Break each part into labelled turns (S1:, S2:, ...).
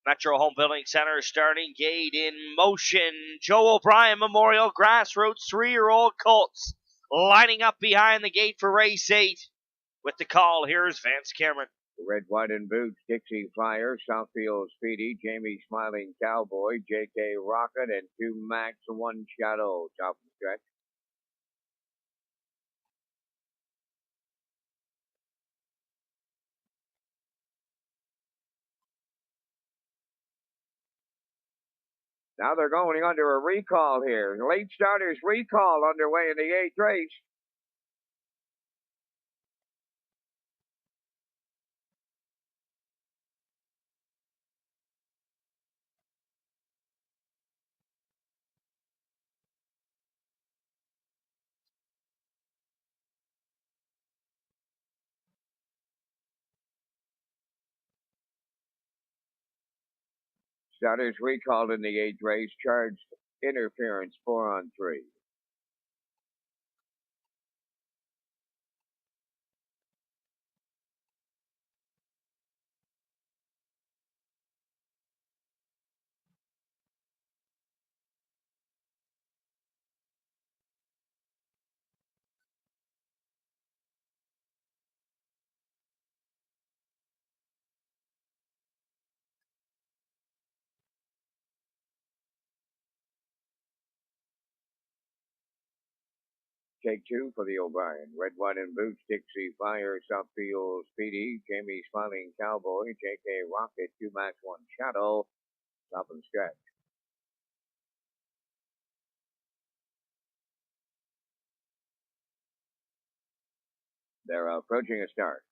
S1: Metro Home Building Center starting gate in motion. Joe O'Brien Memorial Grassroots 3-year-old colts lining up behind the gate for race 8. With the call, here's Vance Cameron.
S2: Red, White, and Boots, Dixie Flyer, Southfield Speedy, Jamie Smiling Cowboy, JK Rocket, and 2 Max, 1 Shadow. Top of the stretch. Now they're going under a recall here. Late starters recall underway in the 8th race. Starters recalled in the 8th race, charged interference 4 on 3. Take 2 for the O'Brien. Red, White, and Boots, Dixie Flyer, Southfield Speedy, Jamie Smiling Cowboy, JK Rocket, 2 Max, 1 Shadow. Top of the stretch. They're approaching a start.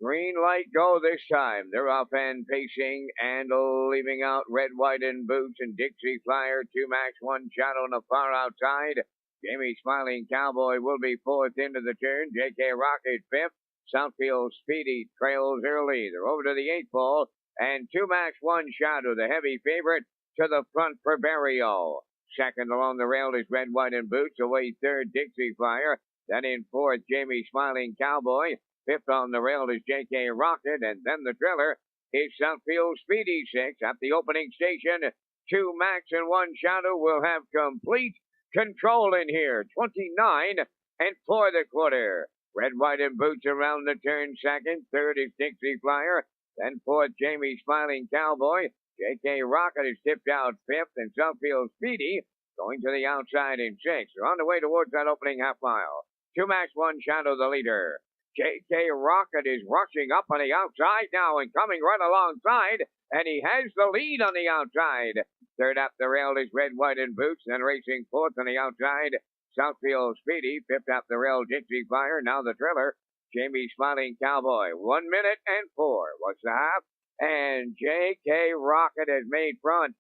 S2: Green light go this time. They're off and pacing and leaving out Red, White, and Boots and Dixie Flyer, 2 Max, 1 Shadow on the far outside. Jamie Smiling Cowboy will be 4th into the turn. JK Rocket 5th. Southfield Speedy trails early. They're over to the 8th pole. And 2 Max, 1 Shadow, the heavy favorite, to the front for Barrio. Second along the rail is Red, White, and Boots. Away 3rd, Dixie Flyer. Then in 4th, Jamie Smiling Cowboy. 5th on the rail is JK Rocket, and then the trailer is Southfield Speedy 6. At the opening station, 2 Max and 1 Shadow will have complete control in here. 29 and 4 the quarter. Red, White, and Boots around the turn second. 3rd is Dixie Flyer. Then 4th, Jamie Smiling Cowboy. JK Rocket is tipped out 5th, and Southfield Speedy going to the outside in 6th. They're on the way towards that opening half mile. 2 Max, 1 Shadow the leader. JK Rocket is rushing up on the outside now and coming right alongside, and he has the lead on the outside. 3rd up the rail is Red, White, and Boots, then racing 4th on the outside, Southfield Speedy. 5th up the rail, Dixie Flyer. Now the trailer, Jamie Smiling Cowboy. 1 minute and 4. What's the half? And JK Rocket has made front.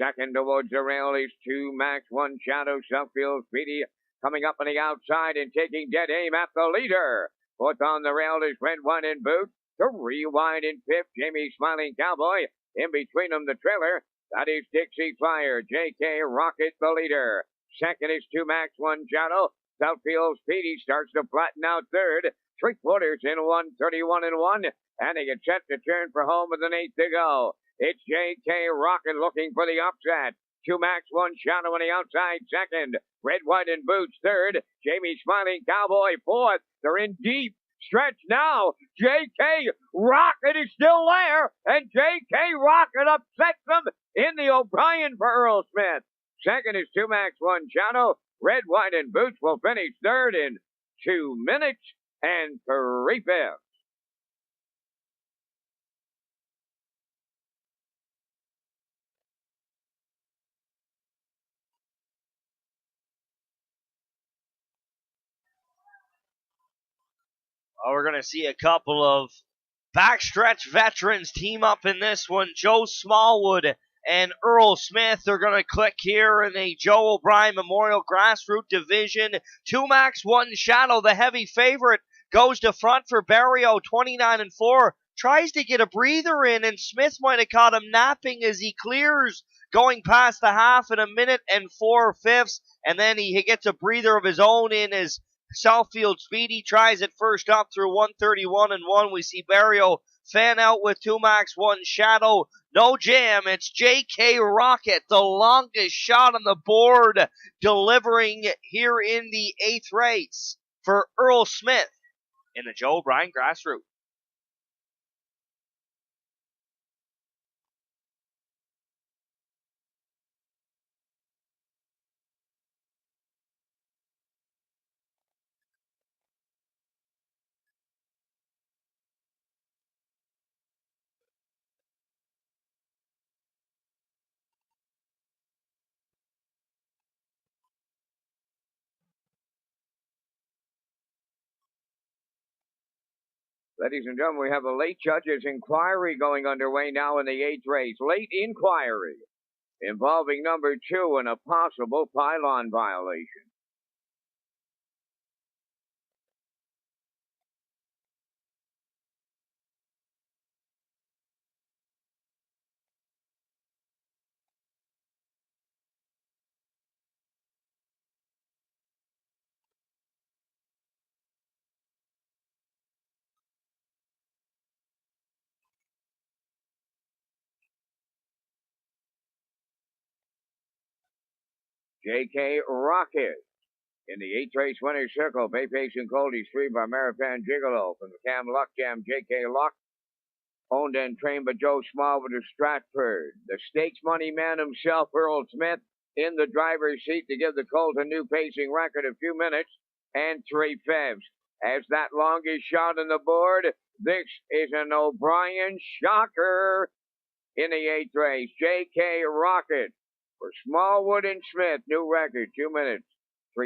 S2: Second towards the rail is 2 Max, 1 Shadow, Southfield Speedy. Coming up on the outside and taking dead aim at the leader. 4th on the rail is Red, White, and Boots. 3 wide in 5th, Jamie Smiling Cowboy. In between them, the trailer. That is Dixie Flyer. JK Rocket, the leader. Second is 2 Max, 1 Shadow. Southfield Speedy starts to flatten out 3rd. 3/4 in 1:31 and 1. And they get set to turn for home with an 8th to go. It's JK Rocket looking for the upset. 2 Max, 1 Shadow on the outside second. Red, White, and Boots third. Jamie Smiling Cowboy 4th. They're in deep stretch now. JK Rocket is still there. And JK Rocket upsets them in the O'Brien for Earl Smith. Second is 2 Max, 1 Shadow. Red, White, and Boots will finish third in 2 minutes and 3/5.
S1: Well, we're going to see a couple of backstretch veterans team up in this one. Joe Smallwood and Earl Smith are going to click here in the Joe O'Brien Memorial Grassroots Division. 2 Max, 1 Shadow, the heavy favorite, goes to front for Barrio, 29 and 4. Tries to get a breather in, and Smith might have caught him napping as he clears, going past the half in 1 minute and 4/5. And then he gets a breather of his own in as Southfield Speedy tries it first up through 131 and 1. We see Barrio fan out with 2 max 1 Shadow. No jam. It's JK Rocket, the longest shot on the board, delivering here in the 8th race for Earl Smith in the Joe O'Brien Grassroots.
S2: Ladies and gentlemen, we have a late judges inquiry going underway now in the 8th race. Late inquiry involving number 2 and a possible pylon violation. JK Rocket in the 8th race winner's circle. Bay Patient Goldie's 3 by Marifan Gigolo from the Cam Luck Jam. JK Luck, owned and trained by Joe Smallwood of Stratford. The stakes money man himself, Earl Smith, in the driver's seat to give the Colts a new pacing record of 2 minutes and 3 fifths. As that longest shot on the board, this is an O'Brien shocker in the 8th race. JK Rocket for Smallwood and Smith, new record, 2 minutes,